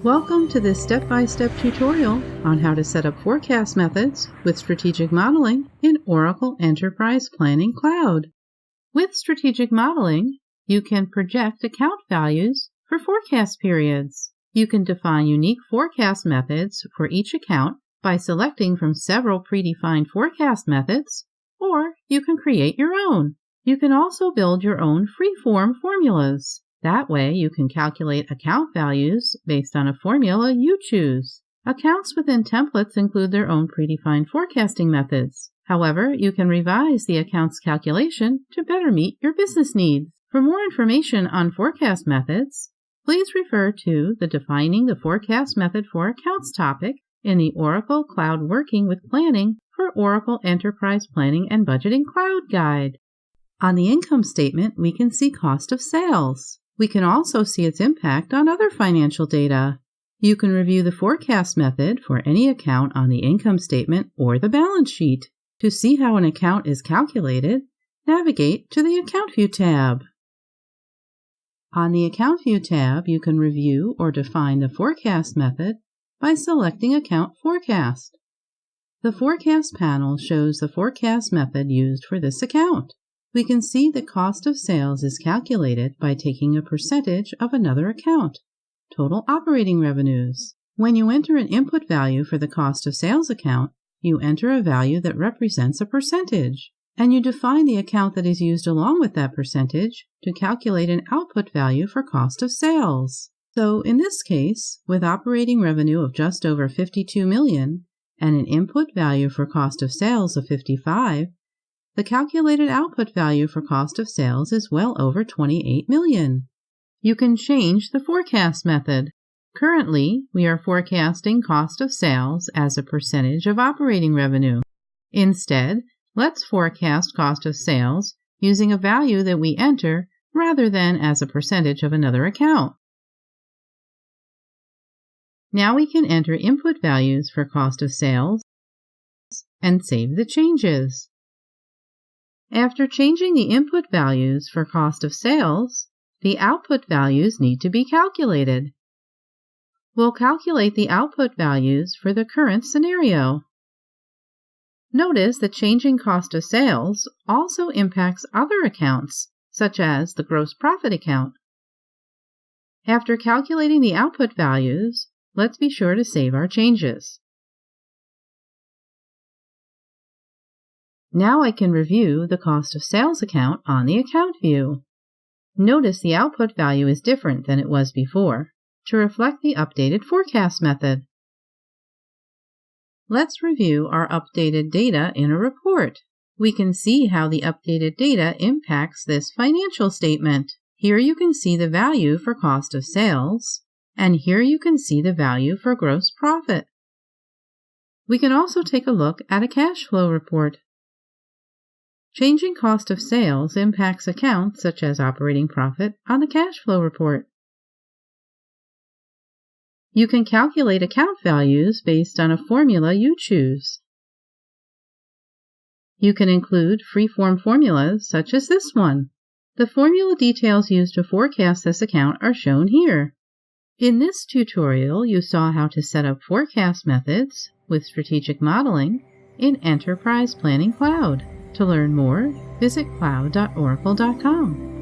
Welcome to this step-by-step tutorial on how to set up forecast methods with strategic modeling in Oracle Enterprise Planning Cloud. With strategic modeling, you can project account values for forecast periods. You can define unique forecast methods for each account by selecting from several predefined forecast methods, or you can create your own. You can also build your own free-form formulas. That way, you can calculate account values based on a formula you choose. Accounts within templates include their own predefined forecasting methods. However, you can revise the account's calculation to better meet your business needs. For more information on forecast methods, please refer to the Defining the Forecast Method for Accounts topic in the Oracle Cloud Working with Planning for Oracle Enterprise Planning and Budgeting Cloud Guide. On the income statement, we can see cost of sales. We can also see its impact on other financial data. You can review the forecast method for any account on the income statement or the balance sheet. To see how an account is calculated, navigate to the Account View tab. On the Account View tab, you can review or define the forecast method by selecting Account Forecast. The Forecast panel shows the forecast method used for this account. We can see the cost of sales is calculated by taking a percentage of another account, total operating revenues. When you enter an input value for the cost of sales account, you enter a value that represents a percentage, and you define the account that is used along with that percentage to calculate an output value for cost of sales. So in this case, with operating revenue of just over $52 million and an input value for cost of sales of $55, the calculated output value for cost of sales is well over $28 million. You can change the forecast method. Currently, we are forecasting cost of sales as a percentage of operating revenue. Instead, let's forecast cost of sales using a value that we enter rather than as a percentage of another account. Now we can enter input values for cost of sales and save the changes. After changing the input values for cost of sales, the output values need to be calculated. We'll calculate the output values for the current scenario. Notice that changing cost of sales also impacts other accounts, such as the gross profit account. After calculating the output values, let's be sure to save our changes. Now I can review the cost of sales account on the account view. Notice the output value is different than it was before to reflect the updated forecast method. Let's review our updated data in a report. We can see how the updated data impacts this financial statement. Here you can see the value for cost of sales, and here you can see the value for gross profit. We can also take a look at a cash flow report. Changing cost of sales impacts accounts such as operating profit on the cash flow report. You can calculate account values based on a formula you choose. You can include free-form formulas such as this one. The formula details used to forecast this account are shown here. In this tutorial, you saw how to set up forecast methods with strategic modeling in Enterprise Planning Cloud. To learn more, visit cloud.oracle.com.